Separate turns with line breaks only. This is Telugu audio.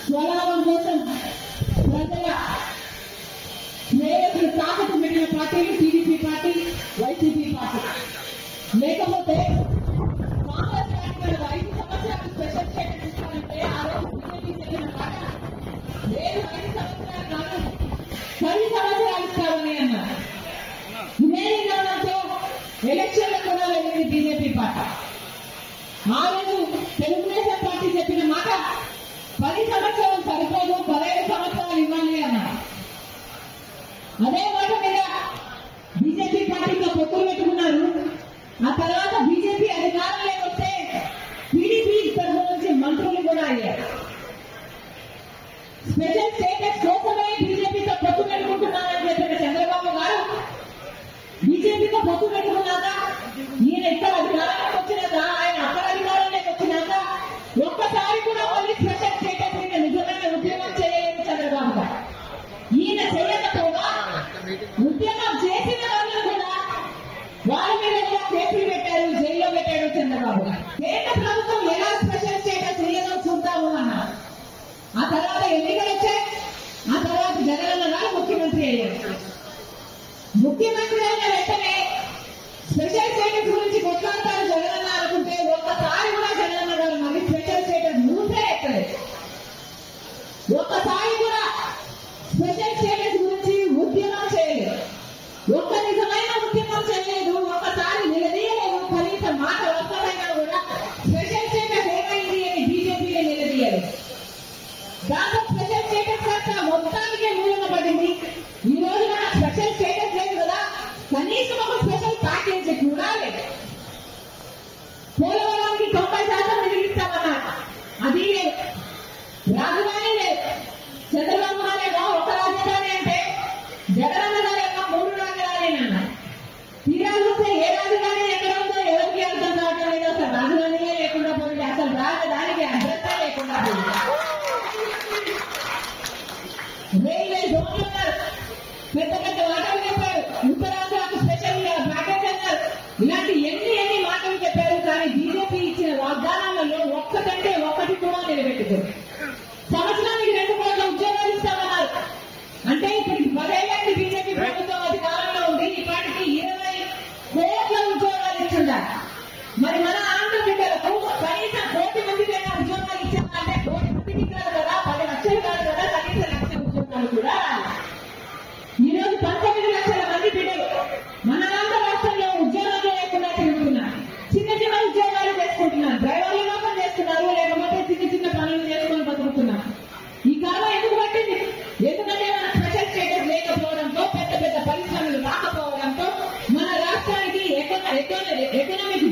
స్వలాభం కోసం ప్రజల శ్రేయస్సును తాకట్టు పెట్టిన పార్టీలు టీడీపీ పార్టీ, వైసీపీ పార్టీ. లేకపోతే కాంగ్రెస్ పార్టీ 5 సంవత్సరాలు స్పెషల్ స్టేటస్ ఇస్తారంటే ఆ రోజు బీజేపీ చెప్పిన మాట లేదు, 5 సంవత్సరాలు కాదు 10 సంవత్సరాలు ఇస్తామని అన్నారు. ఇదే విధానంతో ఎలక్షన్లు కూడా వెళ్ళింది బీజేపీ పార్టీ. ఆ రోజు తెలుగుదేశం పార్టీ చెప్పిన మాట 10 సంవత్సరాలు సరిపోదు, 15 సంవత్సరాలు ఇవ్వాలి అన్నారు. అదే మాట మీద బీజేపీ పార్టీతో పొత్తులు పెట్టుకున్నారు. ఆ తర్వాత బీజేపీ అధికారంలోకి వస్తే టీడీపీ తరఫు నుంచి మంత్రులు కూడా అయ్యారు. స్పెషల్ స్టేటస్ కోసమే బీజేపీతో పొత్తు పెట్టుకుంటున్నారని చెప్పిన చంద్రబాబు గారు బీజేపీతో పొత్తు పెట్టుకున్నాక ఈయన ఇక్కడ అధికారంలోకి వచ్చినాక, ఆయన అక్కడ అధికారంలోకి వచ్చినాక ఒక్కసారి కూడా మళ్ళీ స్పెషల్ స్టేటస్ మీద నిజమైన ఉద్యమం చేయలేదు చంద్రబాబు గారు. ఈయన చేయకపోగా ఉద్యమం చేసిన వాళ్ళు కూడా వాళ్ళ మీద కూడా కేసులు పెట్టారు, జైల్లో పెట్టాడు చంద్రబాబు గారు. కేంద్ర ప్రభుత్వం ఎలా స్పెషల్ స్టేటస్ ఇయ్యదో చూద్దాము అన్నారు. ఆ తర్వాత ఎన్నికలు వచ్చాయి. ఆ తర్వాత జగనన్న గారు ముఖ్యమంత్రి అయ్యారు. ముఖ్యమంత్రి అయిన వెంటనే స్పెషల్ స్టేటస్ గురించి కొట్లాడతారు జగనన్న అనుకుంటే ఒక్కసారి కూడా జగనన్న గారు మళ్ళీ స్పెషల్ స్టేటస్ ముందే ఎక్కలేదు. ఒక్కసారి కూడా స్పెషల్ స్టేటస్ గురించి ఉద్యమం చేయలేదు. ఒక్క నిజమైన ఉద్యమం చేయలేదు. ఒక్కసారి నిలదీయలేదు. కనీసం మాట ఒక్కరైనా కూడా స్పెషల్ స్టేటస్ ఏమైంది అని బీజేపీని నిలదీయలేదు. దాంతో స్పెషల్ స్టేటస్ కాస్త మొత్తానికే మూలన పడింది. ఈ రోజు మన స్పెషల్ స్టేటస్ లేదు కదా, కనీసం ఒక స్పెషల్ ప్యాకేజ్ కూడా లేదు. పోలవరానికి 90% నిలిగిస్తామన్నారు, అది లేదు. రాజధాని లేదు. చంద్రబాబు గారేమో ఒక రాజధాని అంటే జగనన్న గారేమో 3 రాజధాని అన్నారు. తీరా చూస్తే ఏ రాజధాని ఎక్కడ ఉందో ఎవరికి అర్థం కావడం లేదు. అసలు రాజధానియే లేకుండా పోయింది. అసలు రాజధానికి అర్థమే లేకుండా పోయింది. రైల్వే జోన్లు అన్నారు, పెద్ద పెద్ద మాటలు చెప్పారు. ఉత్తరాంధ్రకు స్పెషల్ ప్యాకేజ్ అన్నారు. ఇలాంటి ఎన్ని మాటలు చెప్పారు. కానీ బీజేపీ ఇచ్చిన వాగ్దానాలలో ఒక్కటంటే ఒక్కటి కూడా నిలబెట్టుకోరు. సంవత్సరానికి 2 కోట్ల ఉద్యోగాలు ఇస్తామన్నారు. అంటే ఇప్పటికి 10 ఏళ్ళకి బీజేపీ ప్రభుత్వం అధికారంలో ఉంది. ఇప్పటికి 20 కోట్ల ఉద్యోగాలు ఇస్తున్నారు. మరి మన ఆంధ్ర బిడ్డలకు కనీసం 1 కోటి మందికైనా ఉద్యోగాలు ఇచ్చారంటే 1 కోటి మందికి కాదు కదా, 10 లక్షలు కాదు కదా, కనీసం 1 లక్ష ఉద్యోగాలు కూడా రాలేదు. ఈ రోజు 19 లక్షల మంది బిడ్డలు మన ఆంధ్ర రాష్ట్రంలో ఉద్యోగాలు లేకుండా తిరుగుతున్నారు. చిన్న ఉద్యోగాలు చేసుకుంటున్నారు. డ్రైవర్లు మాత్రం చేస్తున్నారు, లేకపోతే చిన్న పనులు చేసుకొని బతుకుతున్నారు. ఈ కాలం ఎందుకు పట్టింది? ఎందుకంటే మన స్పెషల్ స్టేటస్ లేకపోవడంతో, పెద్ద పెద్ద పరిశ్రమలు రాకపోవడంతో మన రాష్ట్రానికి ఎకనామిక్